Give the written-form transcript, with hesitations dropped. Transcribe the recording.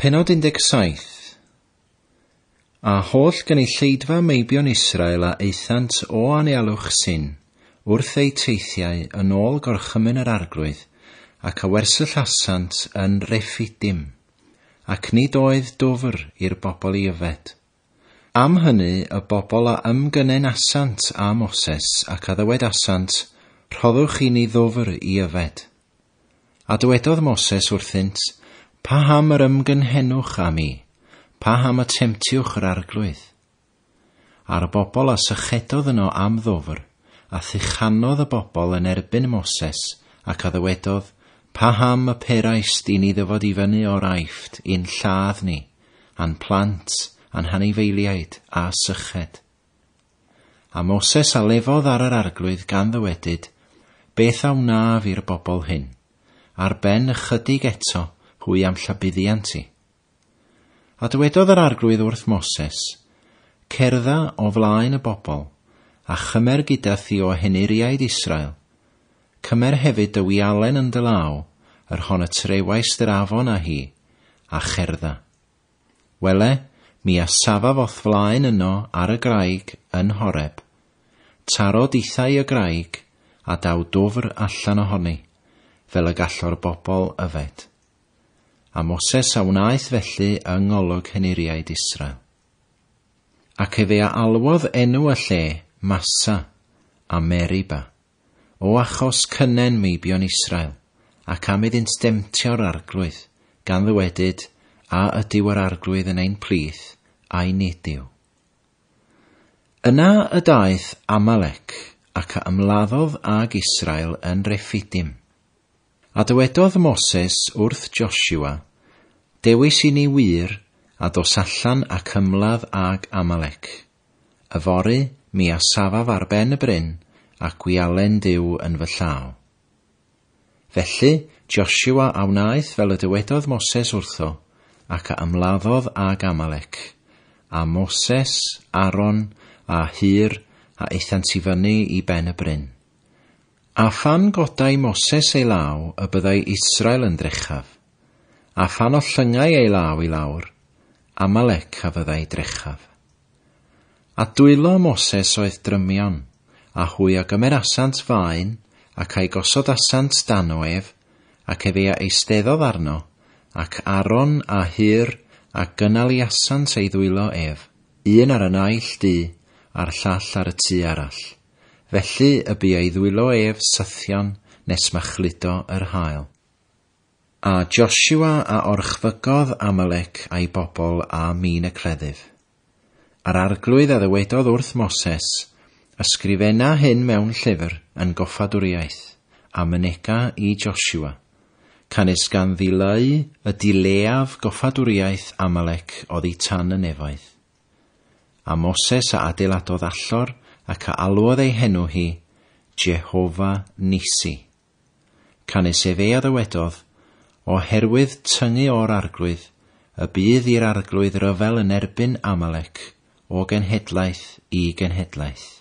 Pennod 17. A holl gynulleidfa meibion Israel a eithant o anialwch syn, wrth eu teithiau yn ôl gorchymyn yr arglwydd, ac a wersyll asant yn Reffidim, ac nid oedd dofr i'r bobl i yfed. Am hynny y bobl a ymgynen asant a Moses ac a ddywed asant, rhoddwch i ni ddofr i yfed. A dywedodd Moses wrthynt, pa ham yr ymgynhenwch am i, pa ham y temtiwch yr arglwydd. A'r bobl a sychedodd yno am ddofr, a ddychanodd y bobl yn erbyn Moses, ac a ddywedodd, pa ham y peraist i ni ddyfod i fyny o'r aifft i'n lladd ni, a'n plant, a'n hanifeiliaid a syched. A Moses a lefodd ar yr arglwydd gan ddywedyd, beth a wnaf i'r bobl hyn, ar ben ychydig eto hwy am llabuddiant i. A dywedodd yr arglwydd wrth Moses, cerdda o flaen y bobl, a chymer gyda thi o henuriaid Israel. Cymer hefyd dy wialen yn dy law, yr hon y trewais dyr afon a hi, a cherdda. Wele, mi a safaf oth flaen yno ar y graig yn Horeb. Taro dithau y graig, a daw dofr allan ohoni, fel y gallo'r bobl yfed. A Moses a wnaeth felly yng ngolwg henuriaid Israel. Ac efe a alwodd enw y lle Massa a Meriba, o achos cynnen meibion Israel, ac am iddynt demtio'r arglwydd, gan ddywedyd, a ydyw yr arglwydd yn ein plith, a'i nid yw. Yna y daeth Amalek, ac a ymladdodd ag Israel yn Reffidim. A dywedodd Moses wrth Joshua, dewis i ni wir, a dos allan ac ymladd ag Amalek. Yfory mi a safaf ar ben y bryn, ac wialen Duw yn fy llaw. Felly Joshua a wnaeth fel y dywedodd Moses wrtho, ac a ymladdodd ag Amalek. A Moses, Aaron a Hur a eithant i fyny i ben y bryn. A phan godai Moses ei law y byddai Israel yn drechaf, a phan o llyngau ei law i lawr, Amalek a fyddai drechaf. A dwylo Moses oedd drymion, a hwy a gymer asant faen, ac a'i gosod asant dan o ef, ac efe a eisteddodd arno, ac Aaron a Hur a gynnal i asant ei ddwylo ef, un ar y naill du, a'r llall ar y tŷ arall. Felly y bu ei ddwylo ef sythion nes machludo yr hael. A Joshua a orchfygodd Amalek a'i bobl a min y cleddyf. Ar arglwydd a ddywedodd wrth Moses, ysgrifenna hyn mewn llyfr yn goffadwriaeth, a mynega i Joshua, canis gan ddileu y dileaf goffadwriaeth Amalek oddi tan y nefoedd. A Moses a adeiladodd allor, ac a alwodd ei henw hi, Jehofa Nisi. Canis efe a ddywedodd, oherwydd tyngu o'r arglwydd, y bydd i'r arglwydd ryfel yn erbyn Amalek, o genhedlaeth i genhedlaeth.